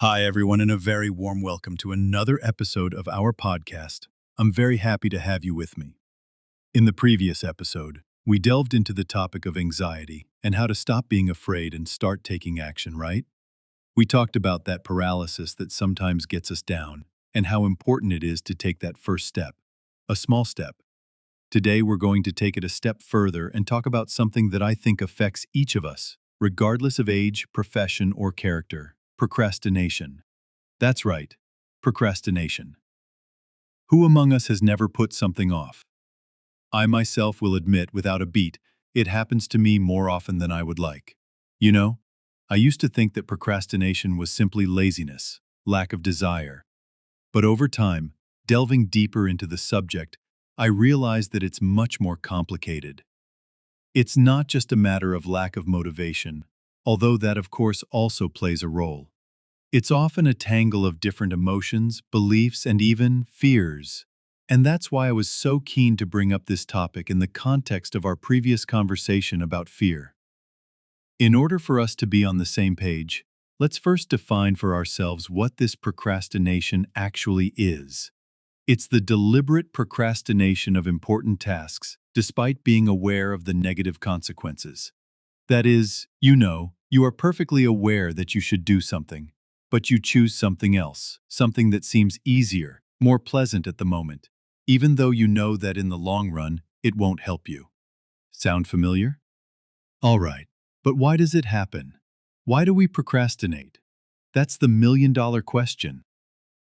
Hi, everyone, and a very warm welcome to another episode of our podcast. I'm very happy to have you with me. In the previous episode, we delved into the topic of anxiety and how to stop being afraid and start taking action, right? We talked about that paralysis that sometimes gets us down and how important it is to take that first step, a small step. Today, we're going to take it a step further and talk about something that I think affects each of us, regardless of age, profession, or character: procrastination. That's right, procrastination. Who among us has never put something off? I myself will admit without a beat, it happens to me more often than I would like. You know, I used to think that procrastination was simply laziness, lack of desire. But over time, delving deeper into the subject, I realized that it's much more complicated. It's not just a matter of lack of motivation, although that of course also plays a role. It's often a tangle of different emotions, beliefs, and even fears. And that's why I was so keen to bring up this topic in the context of our previous conversation about fear. In order for us to be on the same page, let's first define for ourselves what this procrastination actually is. It's the deliberate procrastination of important tasks, despite being aware of the negative consequences. That is, you are perfectly aware that you should do something, but you choose something else, something that seems easier, more pleasant at the moment, even though you know that in the long run, it won't help you. Sound familiar? All right, but why does it happen? Why do we procrastinate? That's the million-dollar question.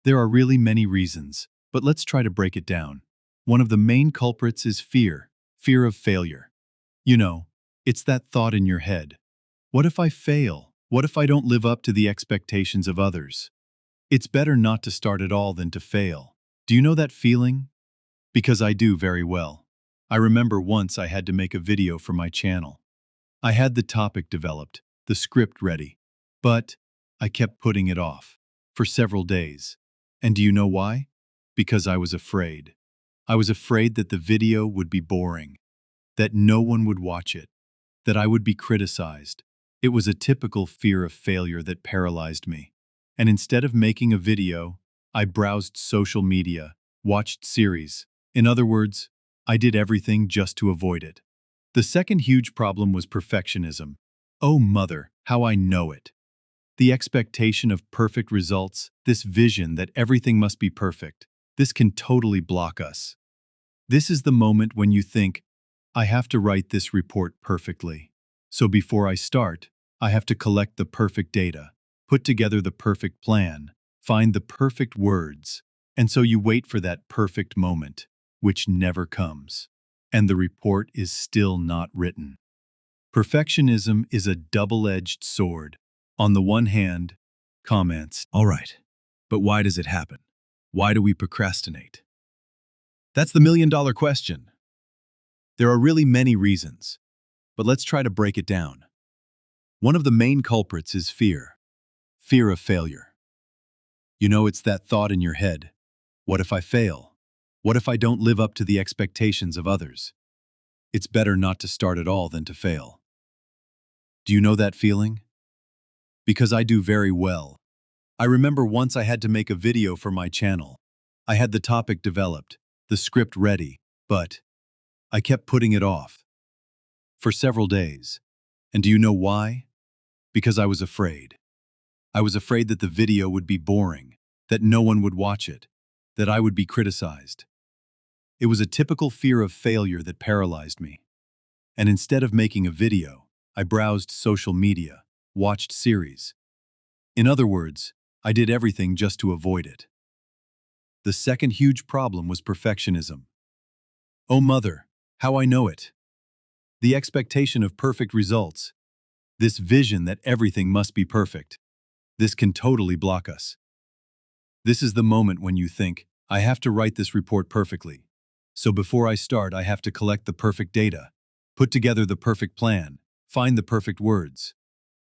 There are really many reasons, but let's try to break it down. One of the main culprits is fear of failure. You know, it's that thought in your head. What if I fail? What if I don't live up to the expectations of others? It's better not to start at all than to fail. Do you know that feeling? Because I do very well. I remember once I had to make a video for my channel. I had the topic developed, the script ready, but I kept putting it off for several days. And do you know why? Because I was afraid. I was afraid that the video would be boring, that no one would watch it, that I would be criticized. It was a typical fear of failure that paralyzed me. And instead of making a video, I browsed social media, watched series. In other words, I did everything just to avoid it. The second huge problem was perfectionism. Oh mother, how I know it. The expectation of perfect results, this vision that everything must be perfect, this can totally block us. This is the moment when you think, I have to write this report perfectly. So before I start, I have to collect the perfect data, put together the perfect plan, find the perfect words. And so you wait for that perfect moment, which never comes. And the report is still not written. Perfectionism is a double-edged sword. On the one hand, comments, all right, but why does it happen? Why do we procrastinate? That's the million-dollar question. There are really many reasons, but let's try to break it down. One of the main culprits is fear of failure. You know, it's that thought in your head. What if I fail? What if I don't live up to the expectations of others? It's better not to start at all than to fail. Do you know that feeling? Because I do very well. I remember once I had to make a video for my channel. I had the topic developed, the script ready, but I kept putting it off for several days. And do you know why? Because I was afraid. I was afraid that the video would be boring, that no one would watch it, that I would be criticized. It was a typical fear of failure that paralyzed me. And instead of making a video, I browsed social media, watched series. In other words, I did everything just to avoid it. The second huge problem was perfectionism. Oh mother, how I know it. The expectation of perfect results. This vision that everything must be perfect. This can totally block us. This is the moment when you think, I have to write this report perfectly. So before I start, I have to collect the perfect data, put together the perfect plan, find the perfect words.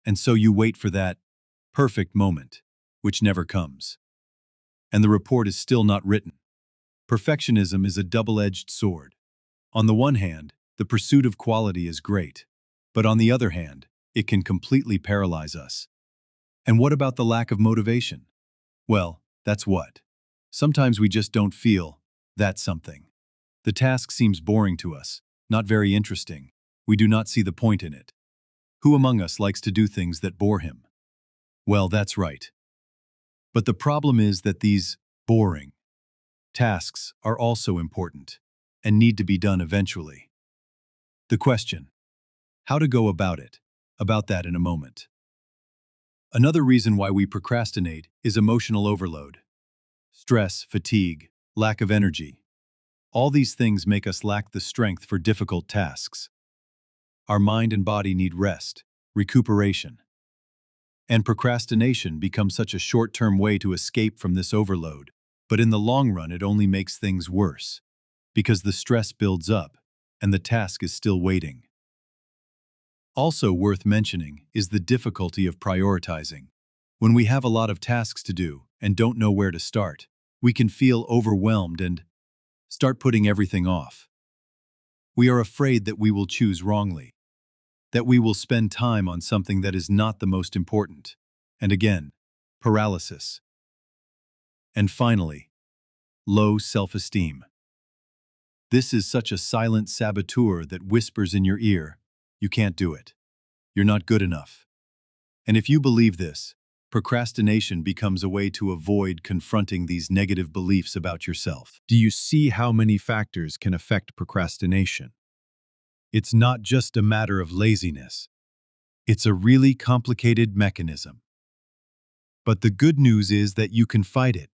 And so you wait for that perfect moment, which never comes. And the report is still not written. Perfectionism is a double-edged sword. On the one hand, the pursuit of quality is great, but on the other hand, it can completely paralyze us. And what about the lack of motivation? Well, that's what. Sometimes we just don't feel that something. The task seems boring to us, not very interesting. We do not see the point in it. Who among us likes to do things that bore him? Well, that's right. But the problem is that these boring tasks are also important and need to be done eventually. The question: how to go about it? About that in a moment. Another reason why we procrastinate is emotional overload. Stress, fatigue, lack of energy. All these things make us lack the strength for difficult tasks. Our mind and body need rest, recuperation. And procrastination becomes such a short-term way to escape from this overload. But in the long run, it only makes things worse, because the stress builds up and the task is still waiting. Also worth mentioning is the difficulty of prioritizing. When we have a lot of tasks to do and don't know where to start, we can feel overwhelmed and start putting everything off. We are afraid that we will choose wrongly, that we will spend time on something that is not the most important. And again, paralysis. And finally, low self-esteem. This is such a silent saboteur that whispers in your ear, "You can't do it. You're not good enough." And if you believe this, procrastination becomes a way to avoid confronting these negative beliefs about yourself. Do you see how many factors can affect procrastination? It's not just a matter of laziness. It's a really complicated mechanism. But the good news is that you can fight it.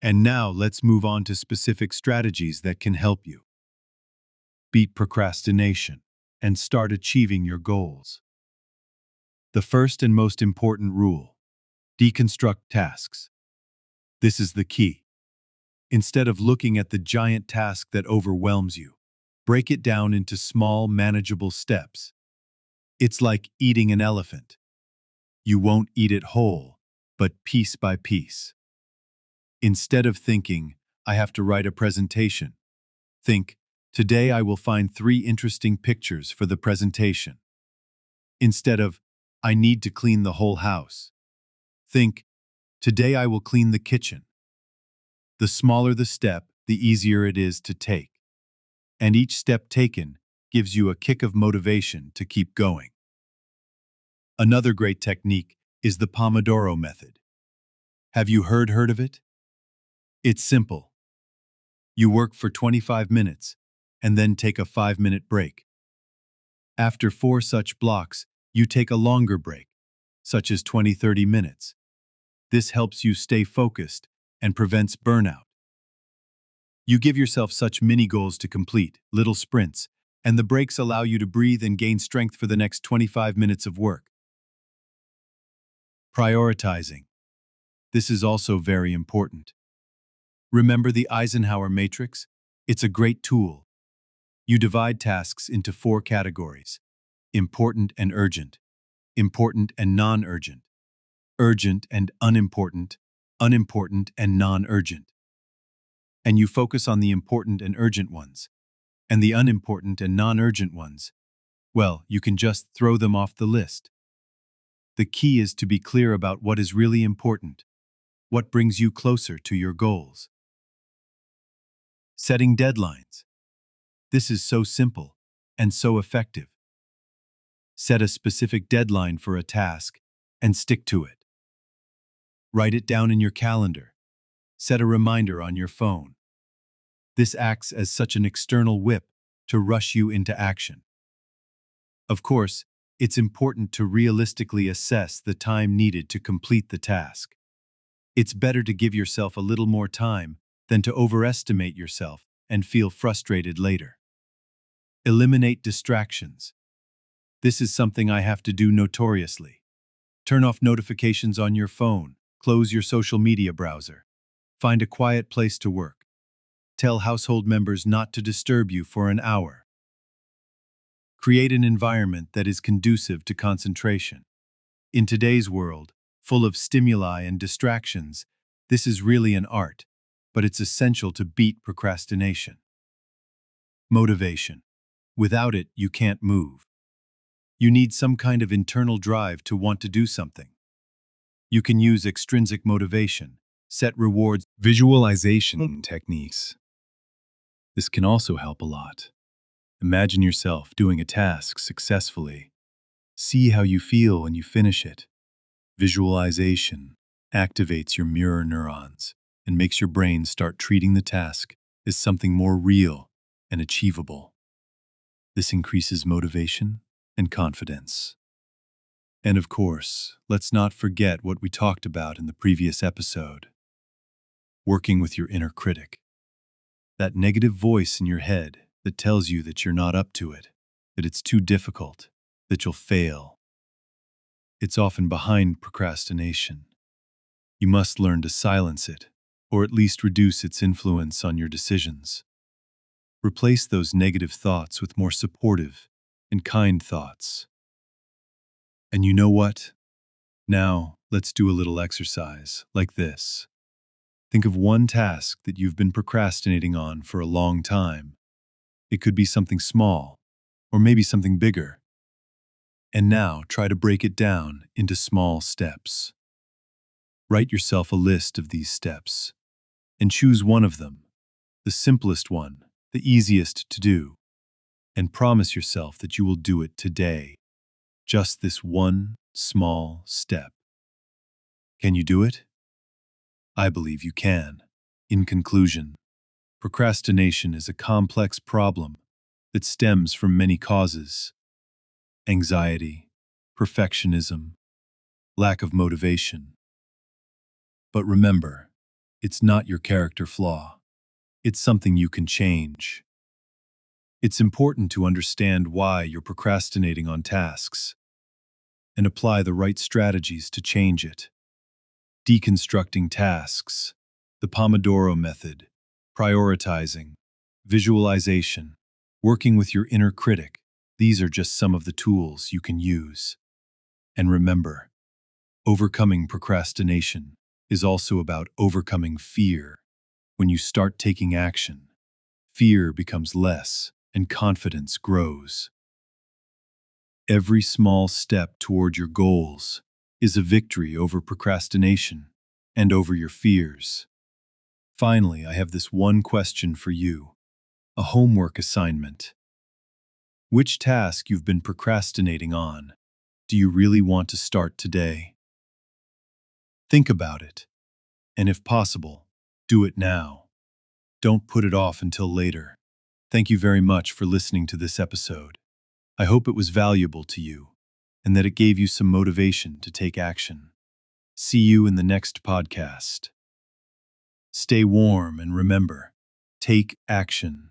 And now let's move on to specific strategies that can help you beat procrastination and start achieving your goals. The first and most important rule: deconstruct tasks. This is the key. Instead of looking at the giant task that overwhelms you, break it down into small, manageable steps. It's like eating an elephant. You won't eat it whole, but piece by piece. Instead of thinking, "I have to write a presentation," think, "Today I will find 3 interesting pictures for the presentation." Instead of, "I need to clean the whole house," think, "Today I will clean the kitchen." The smaller the step, the easier it is to take. And each step taken gives you a kick of motivation to keep going. Another great technique is the Pomodoro method. Have you heard of it? It's simple. You work for 25 minutes and then take a 5-minute break. After 4 such blocks, you take a longer break, such as 20-30 minutes. This helps you stay focused and prevents burnout. You give yourself such mini goals to complete, little sprints, and the breaks allow you to breathe and gain strength for the next 25 minutes of work. Prioritizing. This is also very important. Remember the Eisenhower matrix? It's a great tool. You divide tasks into 4 categories: important and urgent, important and non-urgent, urgent and unimportant, unimportant and non-urgent. And you focus on the important and urgent ones. And the unimportant and non-urgent ones, well, you can just throw them off the list. The key is to be clear about what is really important, what brings you closer to your goals. Setting deadlines. This is so simple and so effective. Set a specific deadline for a task and stick to it. Write it down in your calendar. Set a reminder on your phone. This acts as such an external whip to rush you into action. Of course, it's important to realistically assess the time needed to complete the task. It's better to give yourself a little more time than to overestimate yourself and feel frustrated later. Eliminate distractions. This is something I have to do notoriously. Turn off notifications on your phone. Close your social media browser. Find a quiet place to work. Tell household members not to disturb you for an hour. Create an environment that is conducive to concentration. In today's world, full of stimuli and distractions, this is really an art, but it's essential to beat procrastination. Motivation. Without it, you can't move. You need some kind of internal drive to want to do something. You can use extrinsic motivation, set rewards, visualization techniques. This can also help a lot. Imagine yourself doing a task successfully. See how you feel when you finish it. Visualization activates your mirror neurons and makes your brain start treating the task as something more real and achievable. This increases motivation and confidence. And of course, let's not forget what we talked about in the previous episode. Working with your inner critic. That negative voice in your head that tells you that you're not up to it, that it's too difficult, that you'll fail. It's often behind procrastination. You must learn to silence it, or at least reduce its influence on your decisions. Replace those negative thoughts with more supportive and kind thoughts. And you know what? Now, let's do a little exercise like this. Think of one task that you've been procrastinating on for a long time. It could be something small, or maybe something bigger. And now try to break it down into small steps. Write yourself a list of these steps and choose one of them, the simplest one, the easiest to do, and promise yourself that you will do it today. Just this one small step. Can you do it? I believe you can. In conclusion, procrastination is a complex problem that stems from many causes: anxiety, perfectionism, lack of motivation. But remember, it's not your character flaw. It's something you can change. It's important to understand why you're procrastinating on tasks and apply the right strategies to change it. Deconstructing tasks, the Pomodoro method, prioritizing, visualization, working with your inner critic. These are just some of the tools you can use. And remember, overcoming procrastination is also about overcoming fear. When you start taking action, fear becomes less and confidence grows. Every small step toward your goals is a victory over procrastination and over your fears. Finally, I have this one question for you, a homework assignment. Which task you've been procrastinating on do you really want to start today? Think about it, and if possible, do it now. Don't put it off until later. Thank you very much for listening to this episode. I hope it was valuable to you and that it gave you some motivation to take action. See you in the next podcast. Stay warm and remember, take action.